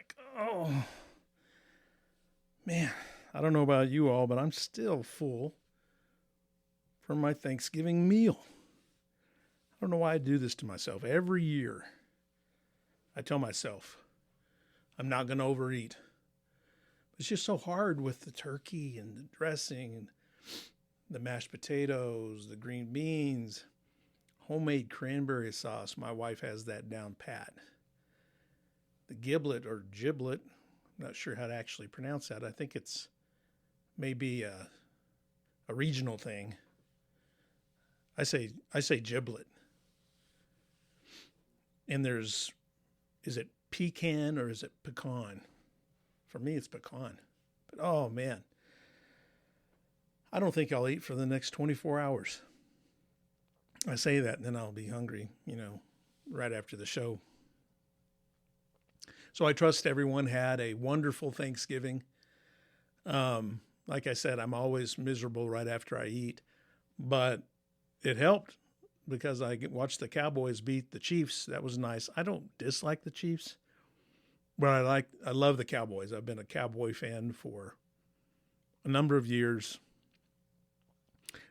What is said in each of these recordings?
like, oh, man, I don't know about you all, but I'm still full from my Thanksgiving meal. I don't know why I do this to myself. Every year, I tell myself, I'm not going to overeat. It's just so hard with the turkey and the dressing and the mashed potatoes, the green beans, homemade cranberry sauce. My wife has that down pat. The giblet or giblet, I'm not sure how to actually pronounce that. I think it's maybe a regional thing. I say giblet. And is it pecan or is it pecan? For me, it's pecan. But oh man, I don't think I'll eat for the next 24 hours. I say that and then I'll be hungry, right after the show. So I trust everyone had a wonderful Thanksgiving. Like I said, I'm always miserable right after I eat, but it helped because I watched the Cowboys beat the Chiefs. That was nice. I don't dislike the Chiefs, but I love the Cowboys. I've been a Cowboy fan for a number of years.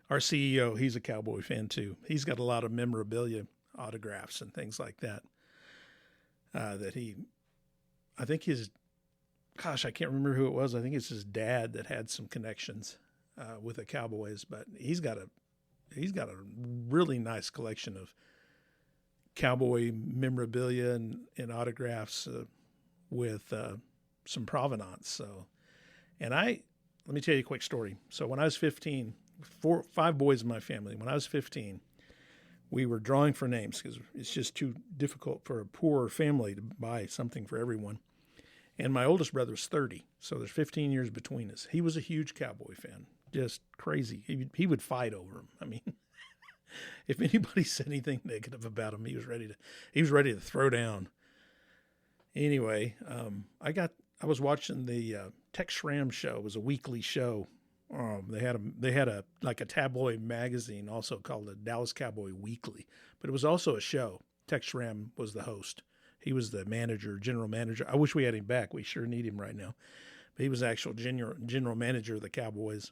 Our CEO, he's a Cowboy fan too. He's got a lot of memorabilia, autographs and things like that. I think I can't remember who it was. I think it's his dad that had some connections with the Cowboys, but he's got a really nice collection of Cowboy memorabilia and autographs with some provenance. So, let me tell you a quick story. So when I was 15, 5 boys in my family. When I was 15, we were drawing for names because it's just too difficult for a poor family to buy something for everyone. And my oldest brother was 30, so there's 15 years between us. He was a huge Cowboy fan, just crazy. He would fight over him. I mean, if anybody said anything negative about him, he was ready to throw down. Anyway, I was watching the Tex Schramm show. It was a weekly show. They had a tabloid magazine also called the Dallas Cowboy Weekly, but it was also a show. Tex Schramm was the host. He was the general manager. I wish we had him back. We sure need him right now. But he was the actual general manager of the Cowboys,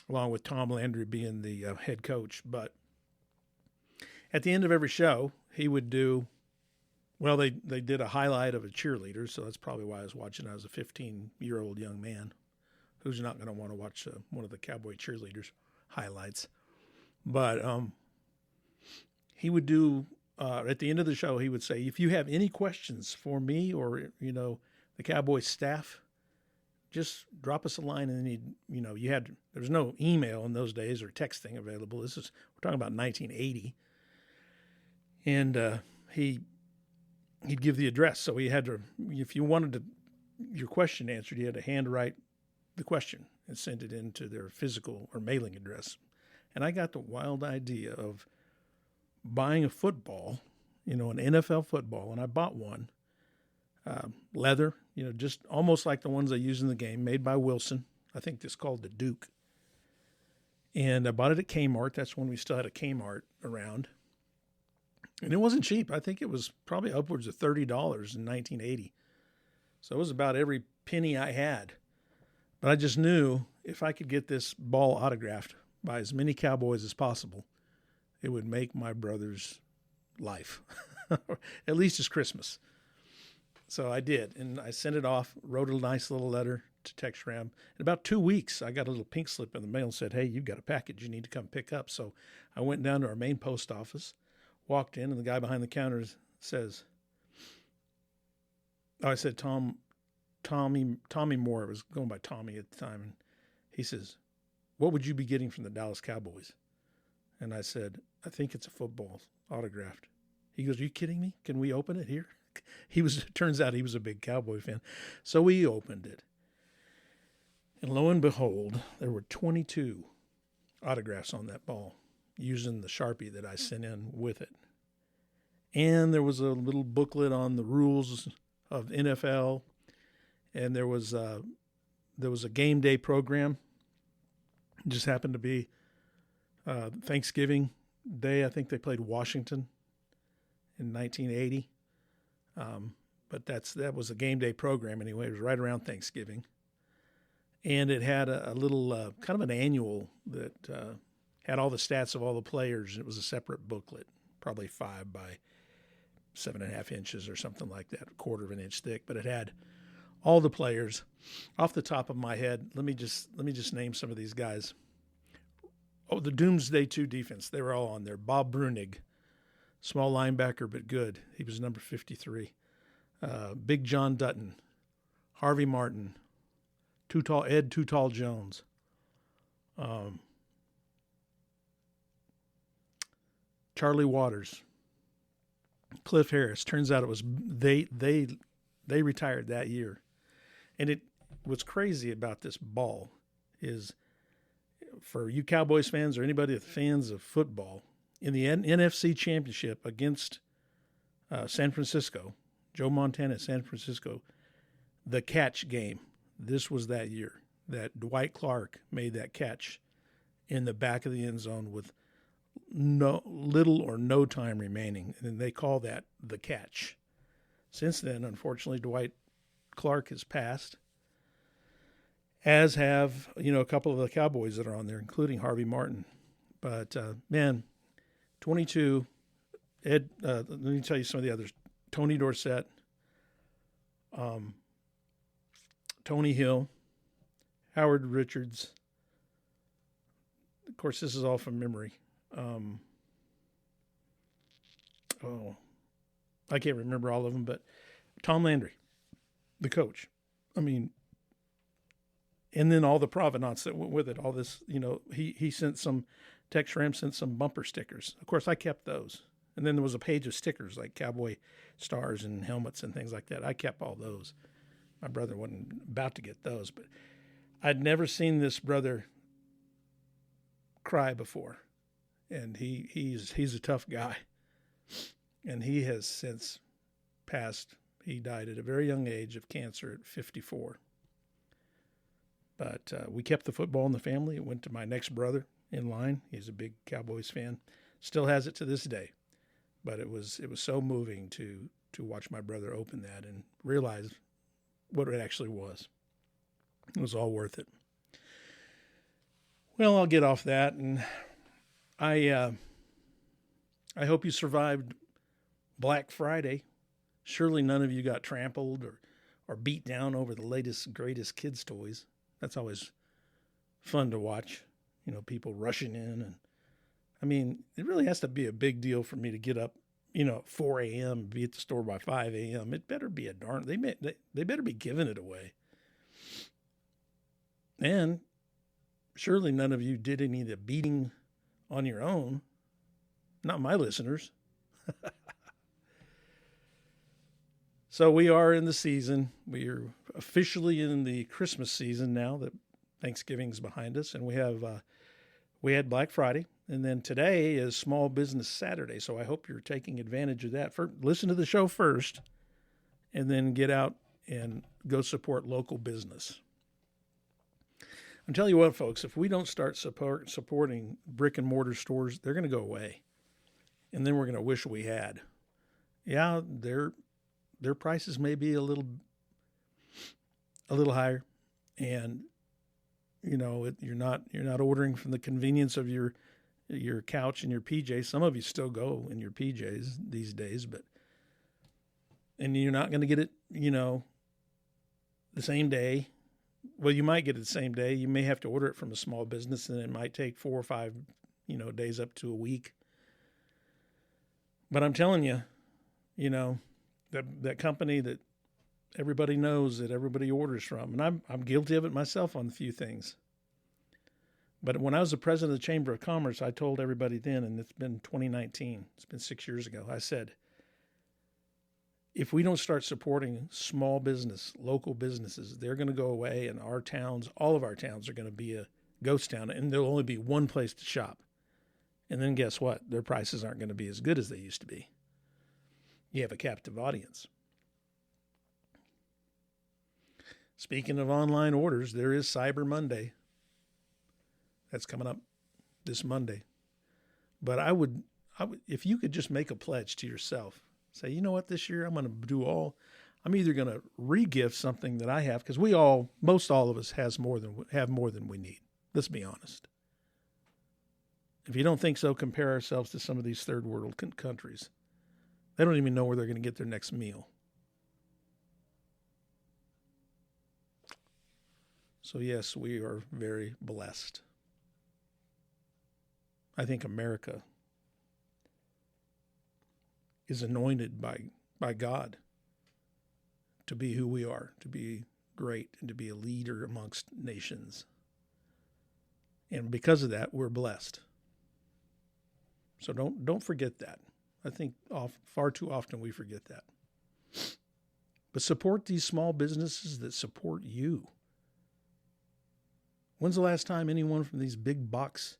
along with Tom Landry being the head coach. But at the end of every show, he would do, well, they did a highlight of a cheerleader, so that's probably why I was watching. I was a 15-year-old young man. Who's not going to want to watch one of the Cowboy cheerleaders highlights? But he would do, at the end of the show, he would say, if you have any questions for me or, the Cowboy staff, just drop us a line. And then there was no email in those days or texting available. We're talking about 1980. And he'd give the address. So he had to, if you wanted your question answered, you had to handwrite the question and send it into their physical or mailing address. And I got the wild idea of buying a football, an NFL football, and I bought one, leather, just almost like the ones I use in the game, made by Wilson. I think it's called the Duke. And I bought it at Kmart. That's when we still had a Kmart around. And it wasn't cheap. I think it was probably upwards of $30 in 1980. So it was about every penny I had. But I just knew if I could get this ball autographed by as many Cowboys as possible, it would make my brother's life, at least his Christmas. So I did, and I sent it off, wrote a nice little letter to Tex Schramm. In about 2 weeks, I got a little pink slip in the mail and said, hey, you've got a package you need to come pick up. So I went down to our main post office, walked in, and the guy behind the counter says, I said, Tommy Moore, was going by Tommy at the time, and he says, what would you be getting from the Dallas Cowboys? And I said, I think it's a football autographed. He goes, are you kidding me? Can we open it here? Turns out he was a big Cowboy fan. So we opened it. And lo and behold, there were 22 autographs on that ball using the Sharpie that I sent in with it. And there was a little booklet on the rules of NFL. And there was a game day program. It just happened to be Thanksgiving Day. I think they played Washington in 1980. But but that was a game day program anyway. It was right around Thanksgiving. And it had a little kind of an annual that had all the stats of all the players. It was a separate booklet, probably 5 by 7.5 inches or something like that, a quarter of an inch thick. But it had all the players. Off the top of my head, let me just name some of these guys. Oh, the Doomsday 2 defense, they were all on there. Bob Brunig, small linebacker but good. He was number 53. Big John Dutton, Harvey Martin, Ed Too Tall Jones, Charlie Waters, Cliff Harris. Turns out it was they retired that year. And what's crazy about this ball is, for you Cowboys fans or anybody that's fans of football, in the NFC Championship against San Francisco, Joe Montana, San Francisco, the catch game, this was that year that Dwight Clark made that catch in the back of the end zone with little or no time remaining, and they call that the catch. Since then, unfortunately, Dwight Clark has passed, as have a couple of the Cowboys that are on there, including Harvey Martin. But man, 22. Ed. Let me tell you some of the others: Tony Dorsett, Tony Hill, Howard Richards. Of course, this is all from memory. I can't remember all of them, but Tom Landry, the coach. I mean, and then all the provenance that went with it. All this, he sent some, Tex Schramm sent some bumper stickers. Of course, I kept those. And then there was a page of stickers like cowboy stars and helmets and things like that. I kept all those. My brother wasn't about to get those, but I'd never seen this brother cry before. And he's a tough guy. And he has since passed. He died at a very young age of cancer at 54. But we kept the football in the family. It went to my next brother in line. He's a big Cowboys fan. Still has it to this day. But it was so moving to watch my brother open that and realize what it actually was. It was all worth it. Well, I'll get off that, and I hope you survived Black Friday. Surely none of you got trampled or beat down over the latest, greatest kids' toys. That's always fun to watch, people rushing in. And I mean, it really has to be a big deal for me to get up, at 4 a.m., be at the store by 5 a.m. It better be they better be giving it away. And surely none of you did any of the beating on your own. Not my listeners. So we are in the season. We are officially in the Christmas season now that Thanksgiving's behind us, and we had Black Friday, and then today is Small Business Saturday. So I hope you're taking advantage of that. Listen to the show first, and then get out and go support local business. I'm telling you what, folks, if we don't start supporting brick and mortar stores, they're going to go away, and then we're going to wish we had. Yeah, their prices may be a little higher, and you're not ordering from the convenience of your couch and your PJs. Some of you still go in your PJs these days, and you're not going to get it, the same day. Well, you might get it the same day. You may have to order it from a small business, and it might take 4 or 5, days up to a week. But I'm telling you, that company that everybody knows, that everybody orders from, and I'm guilty of it myself on a few things. But when I was the president of the Chamber of Commerce, I told everybody then, and it's been 2019, it's been 6 years ago, I said, if we don't start supporting small business, local businesses, they're going to go away, and our towns, all of our towns, are going to be a ghost town, and there'll only be one place to shop. And then guess what? Their prices aren't going to be as good as they used to be. You have a captive audience. Speaking of online orders, there is Cyber Monday. That's coming up this Monday. But I would, if you could just make a pledge to yourself, say, you know what, this year I'm going I'm either going to re-gift something that I have, because most all of us have more than we need. Let's be honest. If you don't think so, compare ourselves to some of these third world countries. They don't even know where they're going to get their next meal. So yes, we are very blessed. I think America is anointed by God to be who we are, to be great, and to be a leader amongst nations. And because of that, we're blessed. So don't forget that. I think far too often we forget that. But support these small businesses that support you. When's the last time anyone from these big box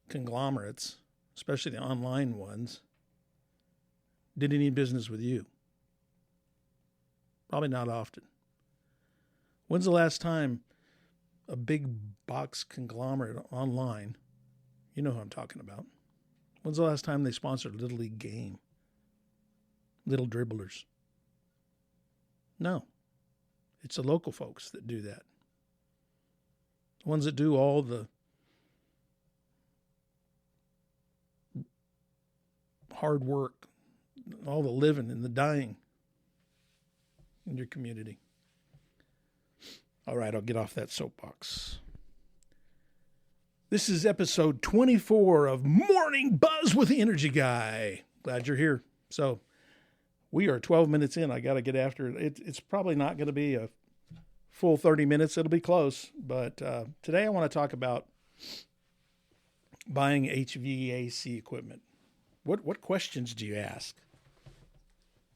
conglomerates, especially the online ones, did any business with you? Probably not often. When's the last time a big box conglomerate online, you know who I'm talking about, when's the last time they sponsored a Little League game? Little dribblers. No. It's the local folks that do that. The ones that do all the hard work, all the living and the dying in your community. All right, I'll get off that soapbox. This is episode 24 of Morning Buzz with the Energy Guy. Glad you're here. So we are 12 minutes in. I got to get after it. It's probably not going to be a full 30 minutes. It'll be close. But today I want to talk about buying HVAC equipment. What questions do you ask?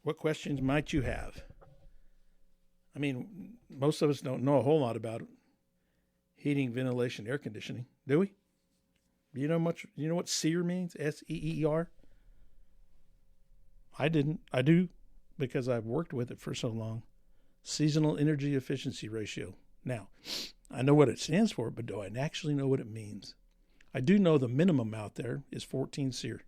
What questions might you have? I mean, most of us don't know a whole lot about heating, ventilation, air conditioning, do we? Do you know much? You know what SEER means? SEER? I didn't. I do, because I've worked with it for so long. Seasonal Energy Efficiency Ratio. Now, I know what it stands for, but do I actually know what it means? I do know the minimum out there is 14 SEER.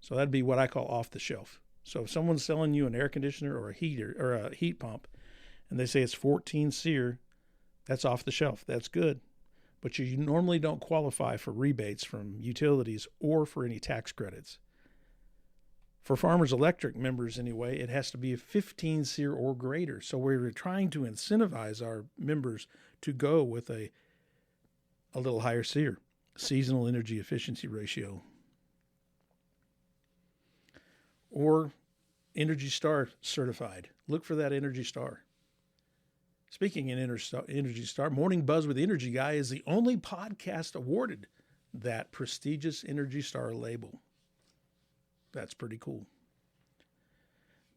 So that'd be what I call off the shelf. So if someone's selling you an air conditioner or a heater or a heat pump, and they say it's 14 SEER, that's off the shelf. That's good. But you normally don't qualify for rebates from utilities or for any tax credits. For Farmers Electric members anyway, it has to be a 15 SEER or greater. So we're trying to incentivize our members to go with a little higher SEER, Seasonal Energy Efficiency Ratio. Or Energy Star certified. Look for that Energy Star. Speaking in Energy Star, Morning Buzz with the Energy Guy is the only podcast awarded that prestigious Energy Star label. That's pretty cool.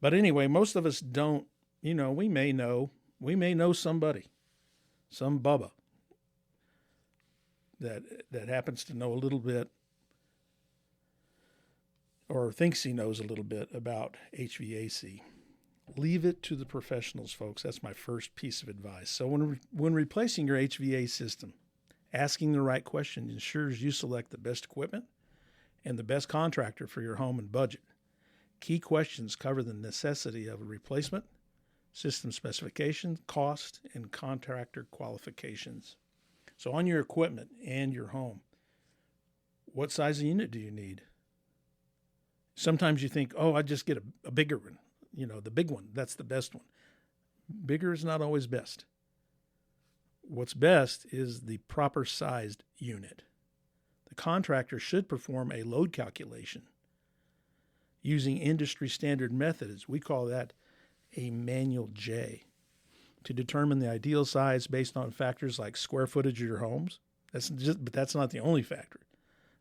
But anyway, most of us don't, we may know somebody, some Bubba that happens to know a little bit or thinks he knows a little bit about HVAC. Leave it to the professionals, folks. That's my first piece of advice. So when replacing your HVAC system, asking the right question ensures you select the best equipment and the best contractor for your home and budget. Key questions cover the necessity of a replacement, system specification, cost, and contractor qualifications. So on your equipment and your home, what size of unit do you need? Sometimes you think, I just get a bigger one. The big one, that's the best one. Bigger is not always best. What's best is the proper sized unit. The contractor should perform a load calculation using industry standard methods. We call that a manual J, to determine the ideal size based on factors like square footage of your homes. But that's not the only factor.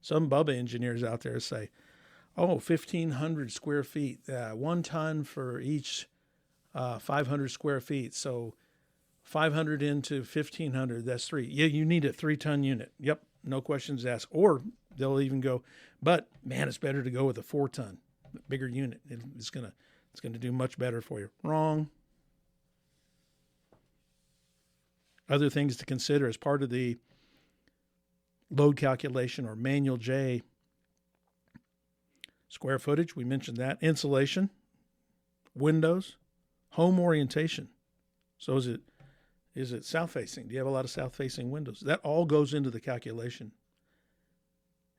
Some Bubba engineers out there say, 1,500 square feet, 1 ton for each 500 square feet. So 500 into 1,500, that's 3. Yeah, you need a 3-ton unit. Yep, no questions asked. Or they'll even go, but man, it's better to go with a 4-ton, bigger unit. It's gonna do much better for you. Wrong. Other things to consider as part of the load calculation or manual J: square footage, we mentioned that. Insulation, windows, Home orientation. So is it south facing? Do you have a lot of south facing windows? That all goes into the calculation.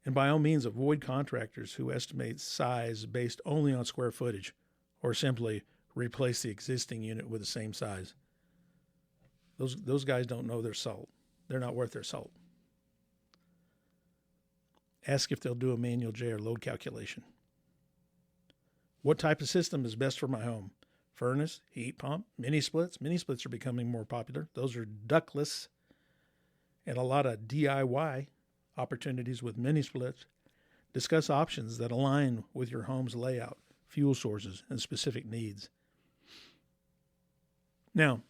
And by all means, avoid contractors who estimate size based only on square footage or simply replace the existing unit with the same size. Those guys don't know their salt. They're not worth their salt. Ask if they'll do a manual J or load calculation. What type of system is best for my home? Furnace, heat pump, mini splits. Mini splits are becoming more popular. Those are ductless, and a lot of DIY opportunities with mini splits. Discuss options that align with your home's layout, fuel sources, and specific needs. Now,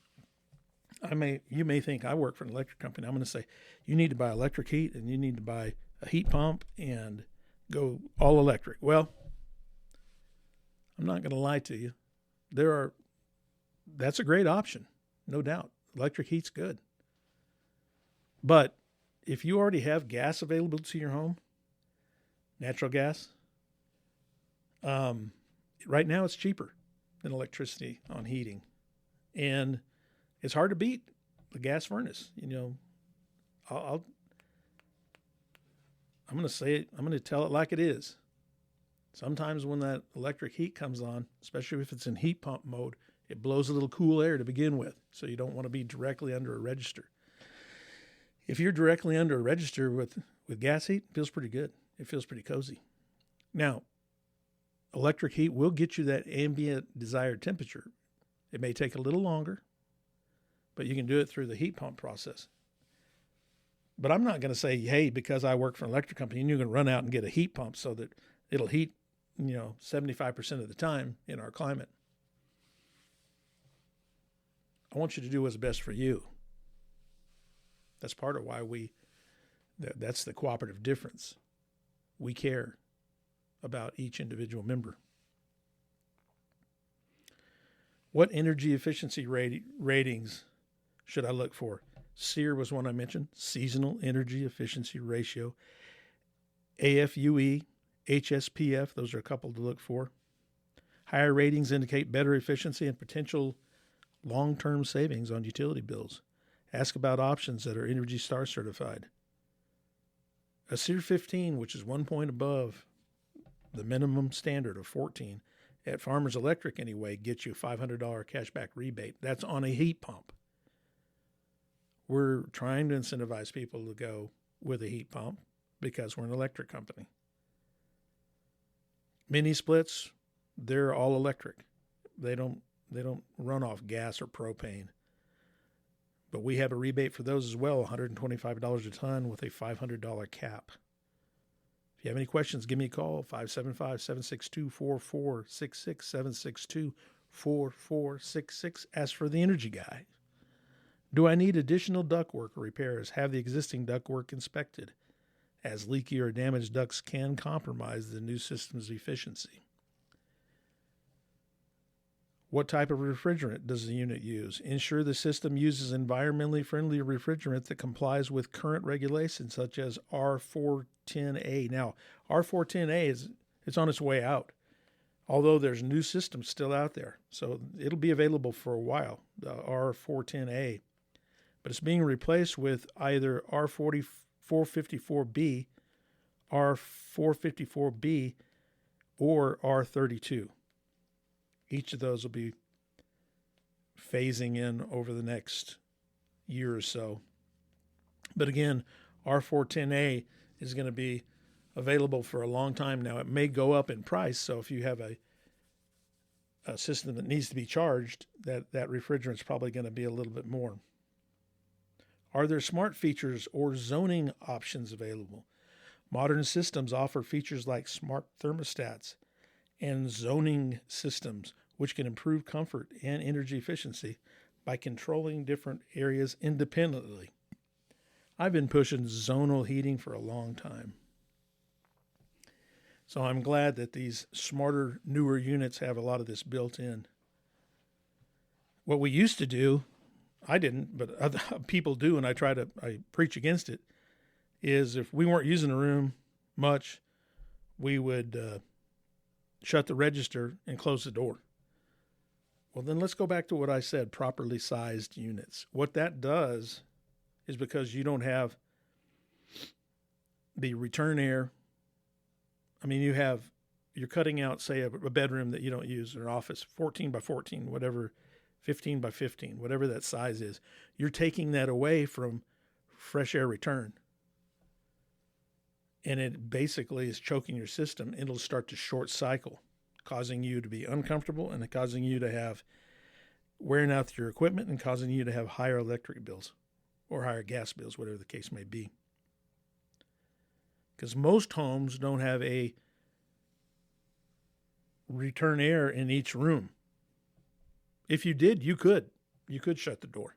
you may think I work for an electric company. I'm going to say you need to buy electric heat and you need to buy a heat pump and go all electric. Well, I'm not going to lie to you. That's a great option, no doubt. Electric heat's good. But if you already have gas available to your home, natural gas, right now it's cheaper than electricity on heating. And it's hard to beat the gas furnace. You know, I'm going to say it. I'm going to tell it like it is. Sometimes when that electric heat comes on, especially if it's in heat pump mode, it blows a little cool air to begin with. So you don't want to be directly under a register. If you're directly under a register with gas heat, it feels pretty good. It feels pretty cozy. Now, electric heat will get you that ambient desired temperature. It may take a little longer, but you can do it through the heat pump process. But I'm not going to say, hey, because I work for an electric company, and you're going to run out and get a heat pump so that it'll heat, 75% of the time in our climate. I want you to do what's best for you. That's part of why that's the cooperative difference. We care about each individual member. What energy efficiency ratings should I look for? SEER was one I mentioned, Seasonal Energy Efficiency Ratio. AFUE, HSPF, those are a couple to look for. Higher ratings indicate better efficiency and potential long-term savings on utility bills. Ask about options that are Energy Star certified. A SEER 15, which is 1 point above the minimum standard of 14, at Farmers Electric anyway, gets you a $500 cashback rebate. That's on a heat pump. We're trying to incentivize people to go with a heat pump because we're an electric company. Mini splits, they're all electric. They don't run off gas or propane. But we have a rebate for those as well, $125 a ton with a $500 cap. If you have any questions, give me a call, 575-762-4466, 762-4466. Ask for the Energy Guy. Do I need additional ductwork or repairs? Have the existing ductwork inspected, as leaky or damaged ducts can compromise the new system's efficiency. What type of refrigerant does the unit use? Ensure the system uses environmentally friendly refrigerant that complies with current regulations, such as R410A. Now, R410A it's on its way out, although there's new systems still out there. So it'll be available for a while, the R410A. But it's being replaced with either R454B, R454B, or R32. Each of those will be phasing in over the next year or so. But again, R410A is going to be available for a long time now. It may go up in price, so if you have a system that needs to be charged, that refrigerant is probably going to be a little bit more. Are there smart features or zoning options available? Modern systems offer features like smart thermostats and zoning systems, which can improve comfort and energy efficiency by controlling different areas independently. I've been pushing zonal heating for a long time. So I'm glad that these smarter, newer units have a lot of this built in. What we used to do, I didn't, but other people do, and I preach against it, is if we weren't using the room much, we would shut the register and close the door. Well, then let's go back to what I said, properly sized units. What that does is because you don't have the return air. I mean, you're cutting out, say, a bedroom that you don't use, or an office, 14 by 14, whatever, 15 by 15, whatever that size is. You're taking that away from fresh air return. And it basically is choking your system. It'll start to short cycle, causing you to be uncomfortable and causing you to have wearing out your equipment and causing you to have higher electric bills or higher gas bills, whatever the case may be. Because most homes don't have a return air in each room. If you did, you could shut the door.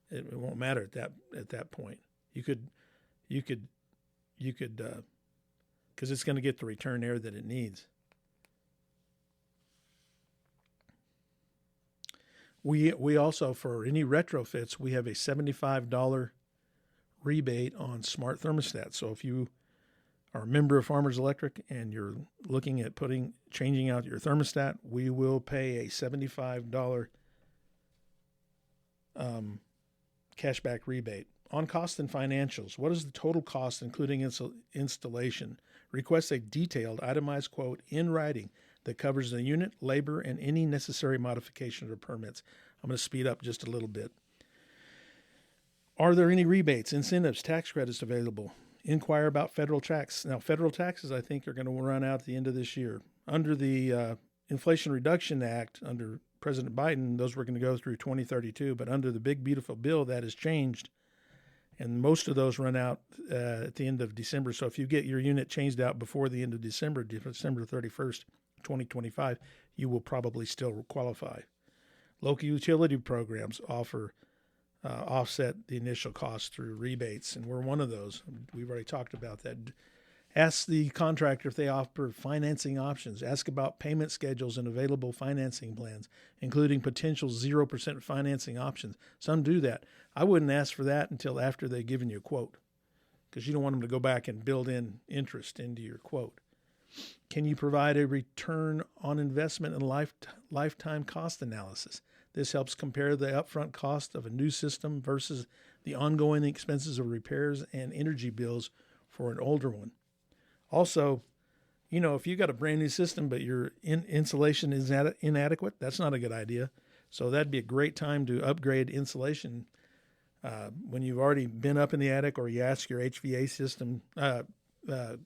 It won't matter at that point. You could, because it's going to get the return air that it needs. We also, for any retrofits, we have a $75 rebate on smart thermostats. So if you are a member of Farmers Electric and you're looking at changing out your thermostat, we will pay a $75 cashback rebate. On cost and financials, what is the total cost including installation? Request a detailed itemized quote in writing that covers the unit, labor, and any necessary modifications or permits. I'm going to speed up just a little bit. Are there any rebates, incentives, tax credits available? Inquire about federal tax. Now, federal taxes, I think, are going to run out at the end of this year. Under the Inflation Reduction Act, under President Biden, those were going to go through 2032. But under the Big Beautiful Bill, that has changed. And most of those run out at the end of December. So if you get your unit changed out before the end of December 31st, 2025, you will probably still qualify. Local utility programs offset the initial cost through rebates, and we're one of those. We've already talked about that. Ask the contractor if they offer financing options. Ask about payment schedules and available financing plans, including potential 0% financing options. Some do that. I wouldn't ask for that until after they've given you a quote, because you don't want them to go back and build in interest into your quote. Can you provide a return on investment and lifetime cost analysis? This helps compare the upfront cost of a new system versus the ongoing expenses of repairs and energy bills for an older one. Also, if you got a brand new system but your insulation is inadequate, that's not a good idea. So that'd be a great time to upgrade insulation when you've already been up in the attic, or you ask your HVA system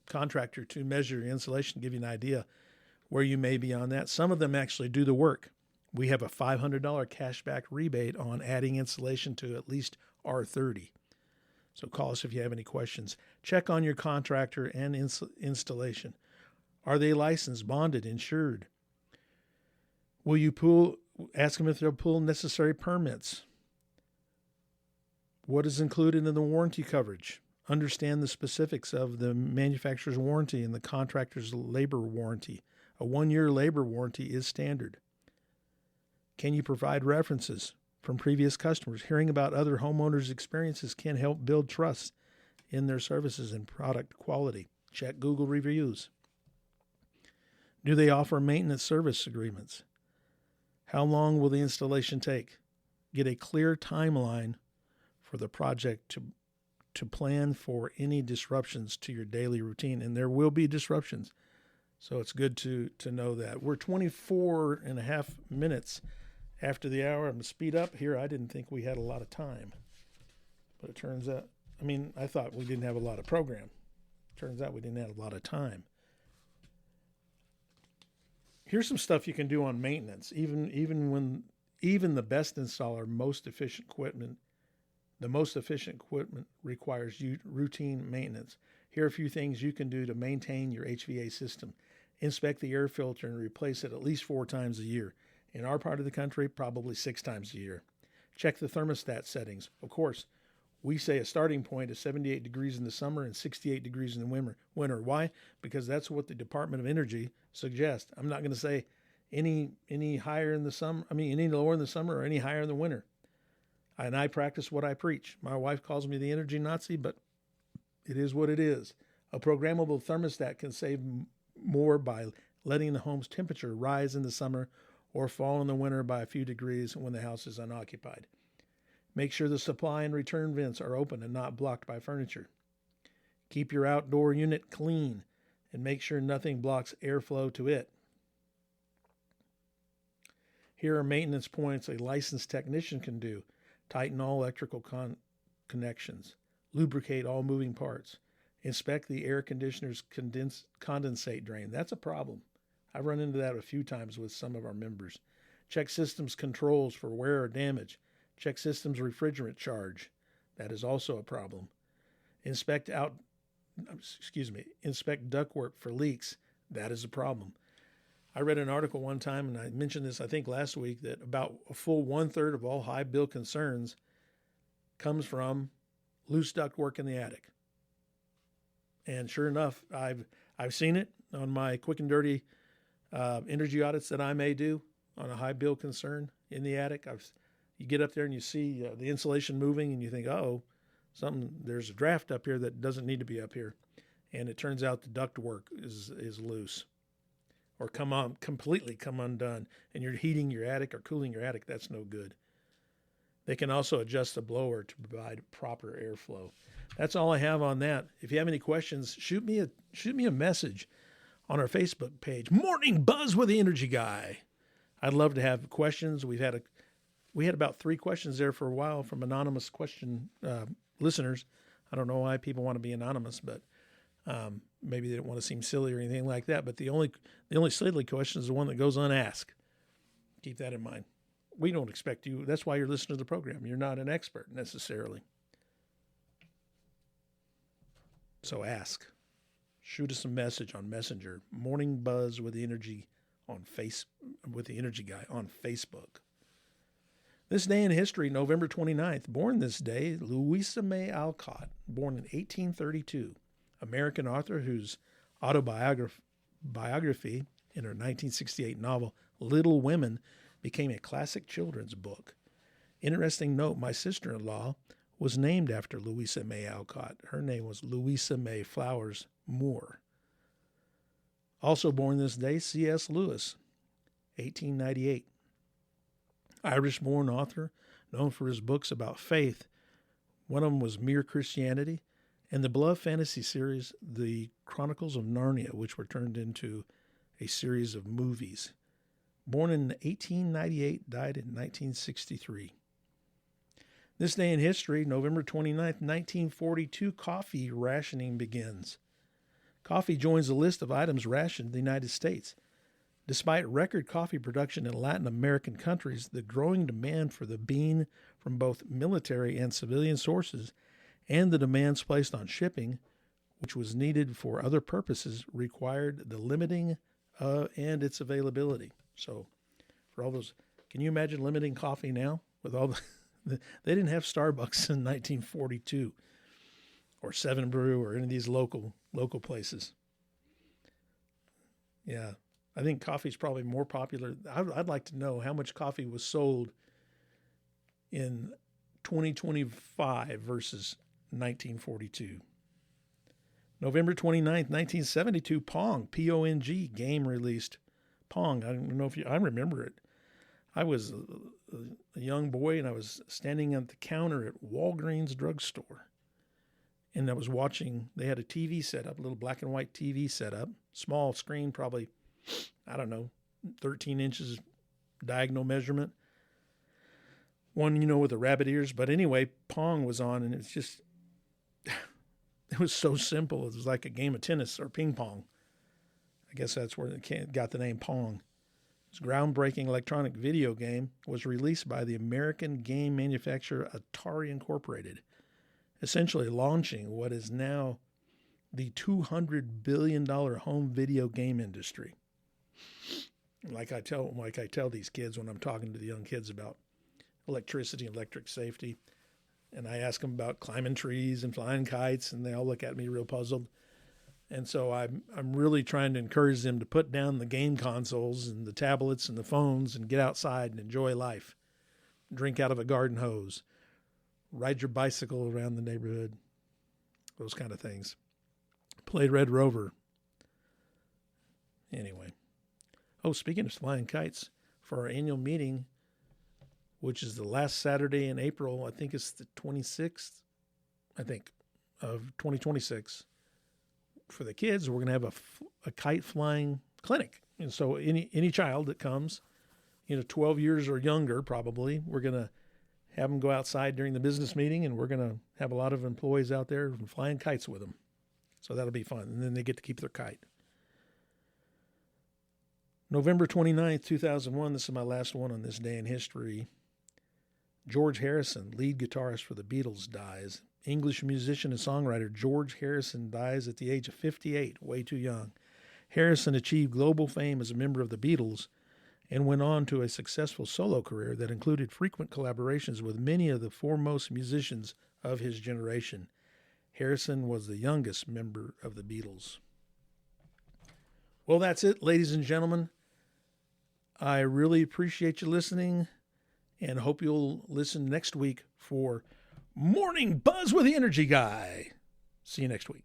contractor to measure your insulation, give you an idea where you may be on that. Some of them actually do the work. We have a $500 cashback rebate on adding insulation to at least R30. So call us if you have any questions. Check on your contractor and installation. Are they licensed, bonded, insured? Will you ask them if they'll pull necessary permits? What is included in the warranty coverage? Understand the specifics of the manufacturer's warranty and the contractor's labor warranty. A 1-year labor warranty is standard. Can you provide references from previous customers? Hearing about other homeowners' experiences can help build trust in their services and product quality. Check Google reviews. Do they offer maintenance service agreements? How long will the installation take? Get a clear timeline for the project to plan for any disruptions to your daily routine. And there will be disruptions. So it's good to know that. We're 24 and a half minutes after the hour. I'm going to speed up here. I didn't think we had a lot of time. But it turns out, I thought we didn't have a lot of program. Turns out we didn't have a lot of time. Here's some stuff you can do on maintenance. Even the best installer, the most efficient equipment requires routine maintenance. Here are a few things you can do to maintain your HVA system. Inspect the air filter and replace it at least 4 times a year. In our part of the country, probably 6 times a year. Check the thermostat settings. Of course, we say a starting point is 78 degrees in the summer and 68 degrees in the winter. Why? Because that's what the Department of Energy suggests. I'm not going to say any higher in the summer, any lower in the summer or any higher in the winter. And I practice what I preach. My wife calls me the energy Nazi, but it is what it is. A programmable thermostat can save more by letting the home's temperature rise in the summer or fall in the winter by a few degrees when the house is unoccupied. Make sure the supply and return vents are open and not blocked by furniture. Keep your outdoor unit clean and make sure nothing blocks airflow to it. Here are maintenance points a licensed technician can do. Tighten all electrical connections. Lubricate all moving parts. Inspect the air conditioner's condensate drain. That's a problem. I've run into that a few times with some of our members. Check systems controls for wear or damage. Check systems refrigerant charge. That is also a problem. Inspect ductwork for leaks. That is a problem. I read an article one time, and I mentioned this, I think, last week, that about a full 1/3 of all high bill concerns comes from loose ductwork in the attic. And sure enough, I've seen it on my quick and dirty energy audits that I may do on a high bill concern in the attic. You get up there and you see the insulation moving, and you think, there's a draft up here that doesn't need to be up here. And it turns out the ductwork is loose or completely come undone, and you're heating your attic or cooling your attic. That's no good. They can also adjust the blower to provide proper airflow. That's all I have on that. If you have any questions, shoot me a message on our Facebook page, Morning Buzz with the Energy Guy. I'd love to have questions. We had about 3 questions there for a while from anonymous question listeners. I don't know why people want to be anonymous, but maybe they don't want to seem silly or anything like that. But the only silly question is the one that goes unasked. Keep that in mind. We don't expect you. That's why you're listening to the program. You're not an expert necessarily. So ask. Shoot us a message on Messenger. Morning Buzz with the Energy with the Energy Guy on Facebook. This day in history, November 29th, born this day, Louisa May Alcott, born in 1832, American author whose autobiography in her 1968 novel, Little Women, became a classic children's book. Interesting note, my sister-in-law was named after Louisa May Alcott. Her name was Louisa May Flowers Moore. Also born this day, C.S. Lewis, 1898. Irish-born author, known for his books about faith. One of them was Mere Christianity, and the beloved fantasy series, The Chronicles of Narnia, which were turned into a series of movies. Born in 1898, died in 1963. This day in history, November 29th, 1942, coffee rationing begins. Coffee joins the list of items rationed in the United States. Despite record coffee production in Latin American countries, the growing demand for the bean from both military and civilian sources and the demands placed on shipping, which was needed for other purposes, required the limiting and its availability. So for all those, can you imagine limiting coffee now with all they didn't have Starbucks in 1942 or Seven Brew or any of these local places. Yeah. I think coffee is probably more popular. I'd like to know how much coffee was sold in 2025 versus 1942. November 29th, 1972, Pong, P-O-N-G, game released. Pong, I don't know if I remember it. I was a young boy, and I was standing at the counter at Walgreens drugstore. And I was watching, they had a TV set up, a little black and white TV set up, small screen, probably, 13 inches diagonal measurement. One, with the rabbit ears. But anyway, Pong was on, and it's just, it was so simple. It was like a game of tennis or ping pong. I guess that's where it got the name Pong. This groundbreaking electronic video game was released by the American game manufacturer Atari Incorporated, essentially launching what is now the $200 billion home video game industry. Like I tell these kids when I'm talking to the young kids about electricity and electric safety, and I ask them about climbing trees and flying kites, and they all look at me real puzzled. And so I'm really trying to encourage them to put down the game consoles and the tablets and the phones and get outside and enjoy life. Drink out of a garden hose. Ride your bicycle around the neighborhood. Those kind of things. Play Red Rover. Anyway, Oh, speaking of flying kites, for our annual meeting, which is the last Saturday in April, I think it's the 26th, of 2026. For the kids, we're going to have a kite flying clinic. And so any child that comes, 12 years or younger, probably, we're going to have them go outside during the business meeting, and we're going to have a lot of employees out there flying kites with them. So that'll be fun. And then they get to keep their kite. November 29th, 2001, this is my last one on this day in history. George Harrison, lead guitarist for the Beatles, dies. English musician and songwriter George Harrison dies at the age of 58, way too young. Harrison achieved global fame as a member of the Beatles and went on to a successful solo career that included frequent collaborations with many of the foremost musicians of his generation. Harrison was the youngest member of the Beatles. Well, that's it, ladies and gentlemen. I really appreciate you listening and hope you'll listen next week for Morning Buzz with the Energy Guy. See you next week.